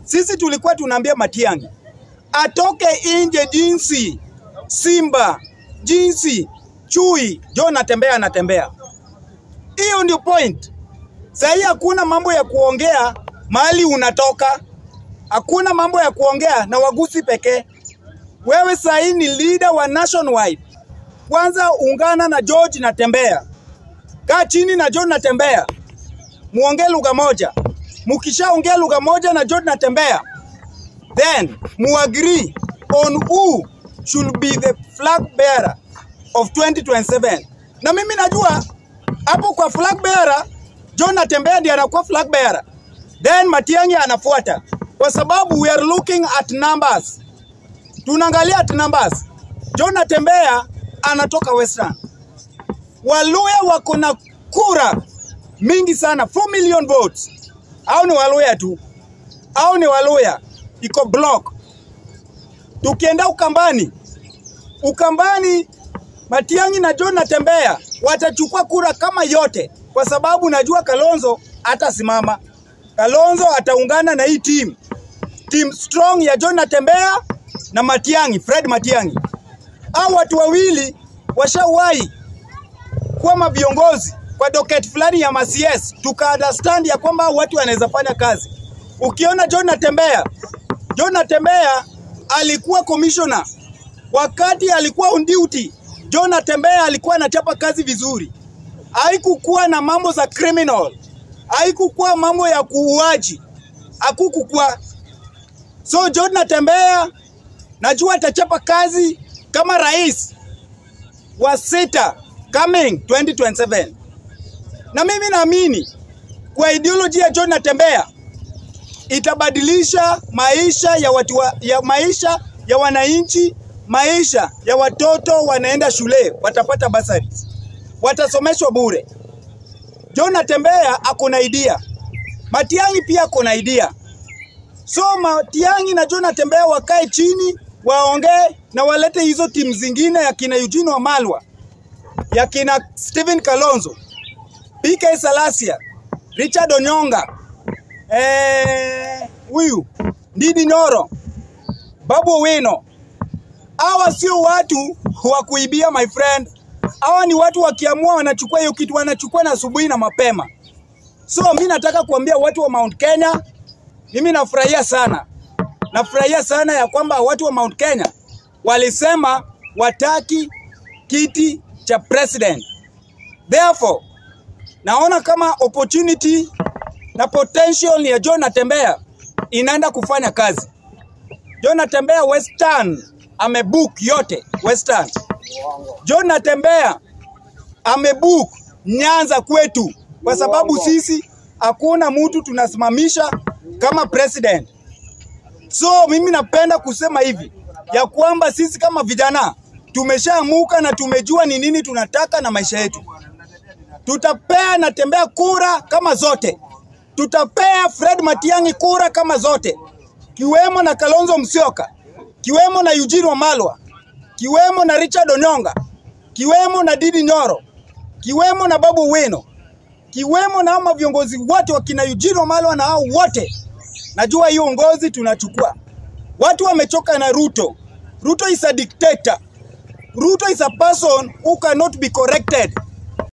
Sisi tulikuwa tunaambia Matiang'i atoke nje jinsi simba, jinsi chui, John anatembea. Hiyo ndio point. Sasa hakuna mambo ya kuongea mahali unatoka. Hakuna mambo ya kuongea na wagusi pekee. Wewe sasa ni leader wa nationwide. Kwanza ungana na George Natembea. Kaa chini na George Natembea. Muongee lugha moja. Mukishaongea lugha moja na George Natembea, then muagree on who should be the flag bearer of 2027. Na mimi najua hapo kwa flag bearer John Natembea ndiye anakuwa flag bearer. Then Matiang'i anafuata. Kwa sababu we are looking at numbers. Tunaangalia at numbers. John Natembea anatoka Western. Waluya wako na kura mingi sana, 4 million votes. Au ni Waluya tu. Au ni Waluya. Iko block. Tukienda Ukambani Matiang'i na John Natembea watachukua kura kama yote, kwa sababu najua Kalonzo atasimama. Kalonzo ataungana na hii team strong ya John Natembea na Matiang'i, Fred Matiang'i. Hao watu wawili washawahi kuwa maviongozi kwa docket fulani ya MCS, tuka-understand ya kwamba watu wanaweza fanya kazi. Ukiona John Natembea alikuwa commissioner. Wakati alikuwa on duty, John Natembea alikuwa anachapa kazi vizuri. Haikukuwa na mambo za criminal. Haikukuwa mambo ya kuuaji. Hakukuwa. So John Natembea najua atachapa kazi kama rais wa sita coming 2027. Na mimi naamini kwa ideology ya John Natembea itabadilisha maisha ya maisha ya wananchi, maisha ya watoto wanaenda shule, watapata bursaries. Watasomeshwa bure. John Natembea akona idea. Matiang'i pia akona idea. So Matiang'i na John Natembea wakae chini, waongee na walete hizo timu zingine ya kina Eugene Wamalwa, ya kina Stephen Kalonzo, PK Salasia, Richard Onyonga, huyu Ndindi Nyoro, Babu Owino. Hawa sio watu wa kuibia, my friend. Hawa ni watu wakiamua wanachukua hiyo kitu, wanachukua na asubuhi na mapema. So mimi nataka kuambia watu wa Mount Kenya, mimi nafurahia sana. Nafurahia sana ya kwamba watu wa Mount Kenya walisema wataki kiti cha president. Therefore, naona kama opportunity na potential ya John Natembea inaenda kufanya kazi. John Natembea Western amebook yote Western. John Natembea amebook Nyanza kwetu, kwa sababu sisi hakuna mtu tunasimamisha kama president. So mimi napenda kusema hivi ya kwamba sisi kama vijana tumeshaamuka na tumejua ni nini tunataka na maisha yetu. Tutapea Natembea kura kama zote. Tutapea Fred Matiang'i kura kama zote. Kiwemo na Kalonzo Musyoka, kiwemo na Eugene Wamalwa, kiwemo na Richard Onyonga, kiwemo na Ndindi Nyoro, kiwemo na Babu Owino, kiwemo na ama viongozi wote wakina Eugene Wamalwa, na hao wote najua hiyo uongozi tunachukua. Watu wamechoka na Ruto. Ruto is a dictator. Ruto is a person who cannot be corrected.